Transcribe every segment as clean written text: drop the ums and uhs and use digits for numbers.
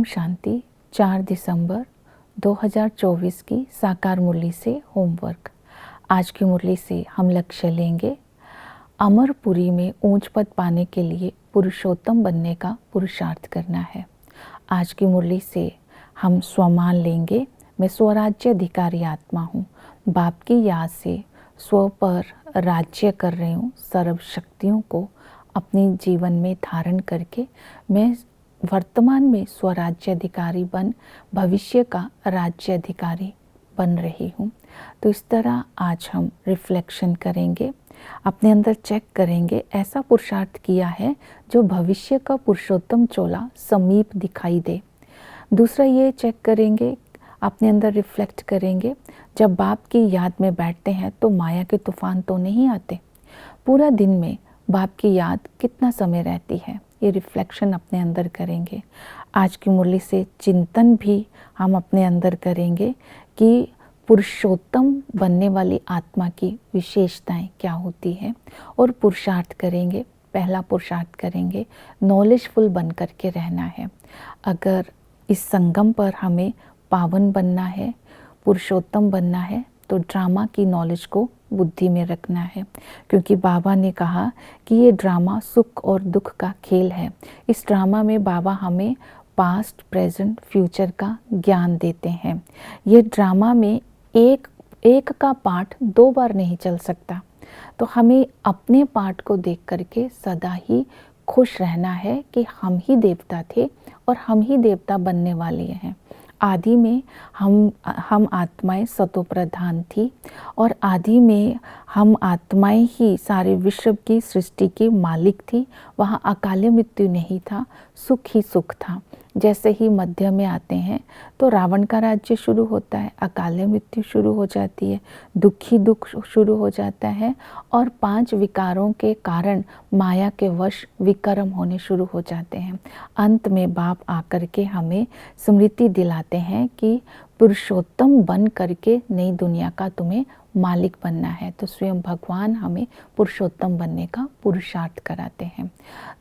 शांति। 4 दिसंबर 2024 की साकार मुरली से होमवर्क। आज की मुरली से हम लक्ष्य लेंगे अमरपुरी में ऊंच पद पाने के लिए पुरुषोत्तम बनने का पुरुषार्थ करना है। आज की मुरली से हम स्वमान लेंगे, मैं स्वराज्य अधिकारी आत्मा हूँ। बाप की याद से स्व पर राज्य कर रही हूँ। सर्व शक्तियों को अपने जीवन में धारण करके मैं वर्तमान में स्वराज्य अधिकारी बन भविष्य का राज्य अधिकारी बन रही हूँ। तो इस तरह आज हम रिफ्लेक्शन करेंगे, अपने अंदर चेक करेंगे ऐसा पुरुषार्थ किया है जो भविष्य का पुरुषोत्तम चोला समीप दिखाई दे। दूसरा ये चेक करेंगे, अपने अंदर रिफ्लेक्ट करेंगे, जब बाप की याद में बैठते हैं तो माया के तूफान तो नहीं आते। पूरा दिन में बाप की याद कितना समय रहती है, ये रिफ्लेक्शन अपने अंदर करेंगे। आज की मुरली से चिंतन भी हम अपने अंदर करेंगे कि पुरुषोत्तम बनने वाली आत्मा की विशेषताएं क्या होती हैं और पुरुषार्थ करेंगे। पहला पुरुषार्थ करेंगे नॉलेजफुल बन कर के रहना है। अगर इस संगम पर हमें पावन बनना है, पुरुषोत्तम बनना है, तो ड्रामा की नॉलेज को बुद्धि में रखना है, क्योंकि बाबा ने कहा कि ये ड्रामा सुख और दुख का खेल है। इस ड्रामा में बाबा हमें पास्ट, प्रेजेंट, फ्यूचर का ज्ञान देते हैं। ये ड्रामा में एक का पार्ट 2 बार नहीं चल सकता, तो हमें अपने पार्ट को देख करके सदा ही खुश रहना है कि हम ही देवता थे और हम ही देवता बनने वाले हैं। आदि में हम आत्माएं सतो प्रधान थी और आदि में हम आत्माएं ही सारे विश्व की सृष्टि की मालिक थी। वहाँ अकाल मृत्यु नहीं था, सुख ही सुख था। जैसे ही मध्य में आते हैं तो रावण का राज्य शुरू होता है, अकाल मृत्यु शुरू हो जाती है, दुख ही दुख शुरू हो जाता है और 5 विकारों के कारण माया के वश विकर्म होने शुरू हो जाते हैं। अंत में बाप आकर के हमें स्मृति दिलाते हैं कि पुरुषोत्तम बन करके नई दुनिया का तुम्हें मालिक बनना है। तो स्वयं भगवान हमें पुरुषोत्तम बनने का पुरुषार्थ कराते हैं।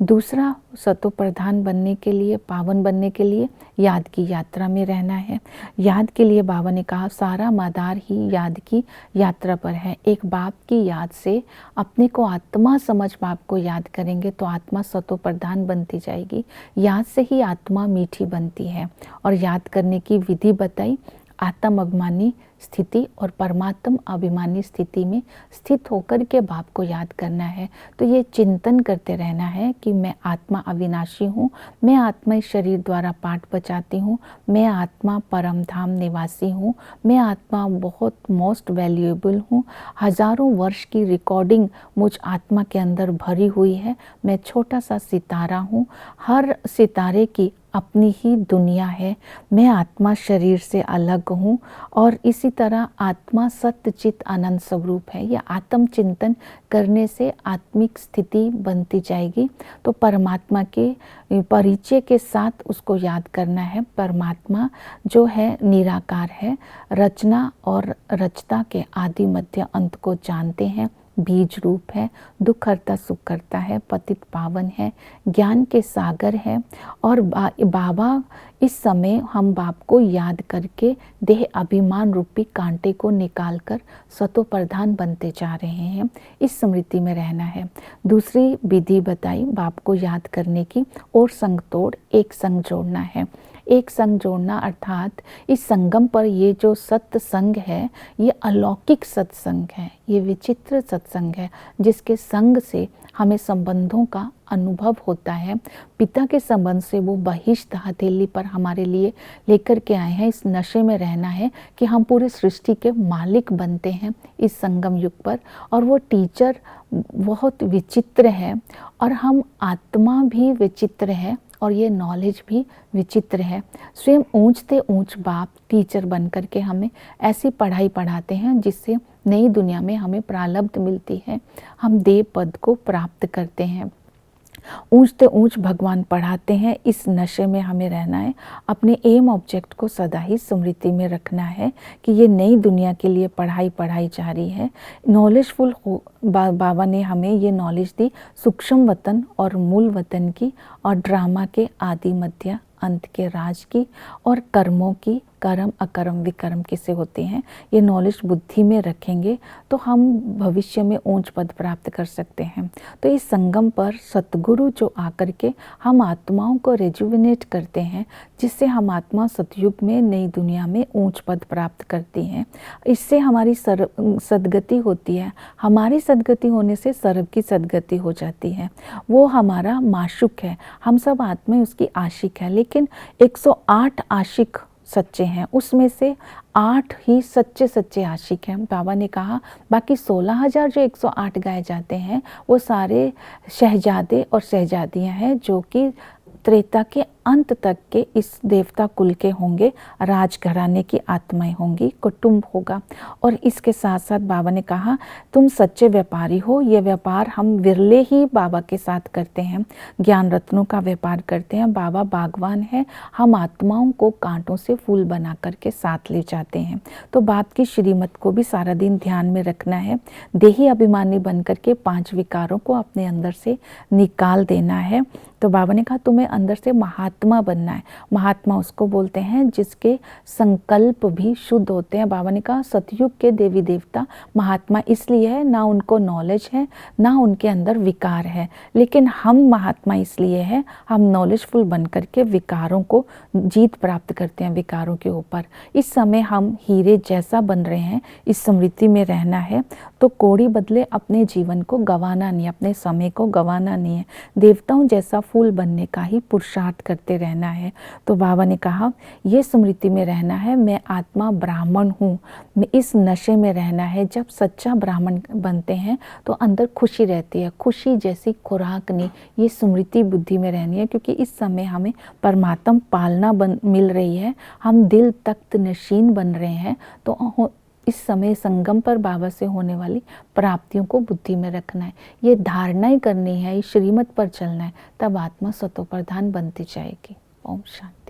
दूसरा, सतो प्रधान बनने के लिए, पावन बनने के लिए याद की यात्रा में रहना है। याद के लिए बाबा ने कहा सारा मदार ही याद की यात्रा पर है। एक बाप की याद से अपने को आत्मा समझ बाप को याद करेंगे तो आत्मा सतो प्रधान बनती जाएगी। याद से ही आत्मा मीठी बनती है। और याद करने की विधि बताई, आत्म अभिमानी स्थिति और परमात्म अभिमानी स्थिति में स्थित होकर के बाप को याद करना है। तो ये चिंतन करते रहना है कि मैं आत्मा अविनाशी हूँ, मैं आत्मा इस शरीर द्वारा पाठ बचाती हूँ, मैं आत्मा परम धाम निवासी हूँ, मैं आत्मा बहुत मोस्ट वैल्यूएबल हूँ। हजारों वर्ष की रिकॉर्डिंग मुझ आत्मा के अंदर भरी हुई है। मैं छोटा सा सितारा हूँ, हर सितारे की अपनी ही दुनिया है। मैं आत्मा शरीर से अलग हूँ और इसी तरह आत्मा सत्य चित आनंद स्वरूप है। यह आत्म चिंतन करने से आत्मिक स्थिति बनती जाएगी। तो परमात्मा के परिचय के साथ उसको याद करना है। परमात्मा जो है निराकार है, रचना और रचता के आदि मध्य अंत को जानते हैं, बीज रूप है, दुख करता सुख करता है, पतित पावन है, ज्ञान के सागर है। और बाबा इस समय हम बाप को याद करके देह अभिमान रूपी कांटे को निकालकर सतो प्रधान बनते जा रहे हैं। इस स्मृति में रहना है। दूसरी विधि बताई बाप को याद करने की, और संग तोड़ एक संग जोड़ना है। एक संग जोड़ना अर्थात इस संगम पर ये जो सत्संग है ये अलौकिक सत्संग है, ये विचित्र सत्संग है जिसके संग से हमें संबंधों का अनुभव होता है। पिता के संबंध से वो बहिष्ठ हथेली पर हमारे लिए लेकर के आए हैं। इस नशे में रहना है कि हम पूरी सृष्टि के मालिक बनते हैं इस संगम युग पर। और वो टीचर बहुत विचित्र है और हम आत्मा भी विचित्र है और ये नॉलेज भी विचित्र है। स्वयं ऊंचते ऊंच बाप टीचर बन करके हमें ऐसी पढ़ाई पढ़ाते हैं जिससे नई दुनिया में हमें प्रारब्ध मिलती है, हम देव पद को प्राप्त करते हैं। ऊंचते ऊंच भगवान पढ़ाते हैं। इस नशे में हमें रहना है। अपने एम ऑब्जेक्ट को सदा ही स्मृति में रखना है कि ये नई दुनिया के लिए पढ़ाई जा रही है। नॉलेजफुल हो बाबा ने हमें ये नॉलेज दी सूक्ष्म वतन और मूल वतन की और ड्रामा के आदि मध्य अंत के राज की और कर्मों की, कर्म अकर्म विकर्म कैसे होते हैं, ये नॉलेज बुद्धि में रखेंगे तो हम भविष्य में ऊंच पद प्राप्त कर सकते हैं। तो इस संगम पर सतगुरु जो आकर के हम आत्माओं को रेजुविनेट करते हैं, जिससे हम आत्मा सतयुग में नई दुनिया में ऊंच पद प्राप्त करती हैं। इससे हमारी सद्गति होती है। हमारी सद्गति होने से सर्व की सद्गति हो जाती है। वो हमारा माशुक है, हम सब आत्माएं उसकी आशिक है। लेकिन 108 आशिक सच्चे हैं, उसमें से 8 ही सच्चे सच्चे आशिक हैं। बाबा ने कहा बाकी 16,000 जो 108 गाए जाते हैं वो सारे शहजादे और शहजादियां हैं, जो कि त्रेता के अंत तक के इस देवता कुल के होंगे, राजघराने की आत्माएं होंगी, कुटुंब होगा। और इसके साथ साथ बाबा ने कहा तुम सच्चे व्यापारी हो। ये व्यापार हम विरले ही बाबा के साथ करते हैं, ज्ञान रत्नों का व्यापार करते हैं। बाबा बागवान है, हम आत्माओं को कांटों से फूल बना करके साथ ले जाते हैं। तो बाप की श्रीमत को भी सारा दिन ध्यान में रखना है। देही अभिमानी बन करके 5 विकारों को अपने अंदर से निकाल देना है। तो बाबा ने कहा तुम्हें अंदर से महात्मा बनना है। महात्मा उसको बोलते हैं जिसके संकल्प भी शुद्ध होते हैं। बाबा ने कहा सतयुग के देवी देवता महात्मा इसलिए है, ना उनको नॉलेज है ना उनके अंदर विकार है, लेकिन हम महात्मा इसलिए है, हम नॉलेजफुल बन करके विकारों को जीत प्राप्त करते हैं, विकारों के ऊपर। इस समय हम हीरे जैसा बन रहे हैं, इस स्मृति में रहना है। तो कोड़ी बदले अपने जीवन को गंवाना नहीं, अपने समय को गंवाना नहीं है, देवताओं जैसा फूल बनने का ही पुरुषार्थ करते रहना है। तो बाबा ने कहा ये स्मृति में रहना है, मैं आत्मा ब्राह्मण हूँ, मैं इस नशे में रहना है। जब सच्चा ब्राह्मण बनते हैं तो अंदर खुशी रहती है, खुशी जैसी खुराक नहीं, ये स्मृति बुद्धि में रहनी है। क्योंकि इस समय हमें परमात्मा पालना मिल रही है, हम दिल तख्त नशीन बन रहे हैं। तो इस समय संगम पर बाबा से होने वाली प्राप्तियों को बुद्धि में रखना है, ये धारणाएं करनी है, इस श्रीमत पर चलना है, तब आत्मा सतो प्रधान बनती जाएगी। ओम शांति।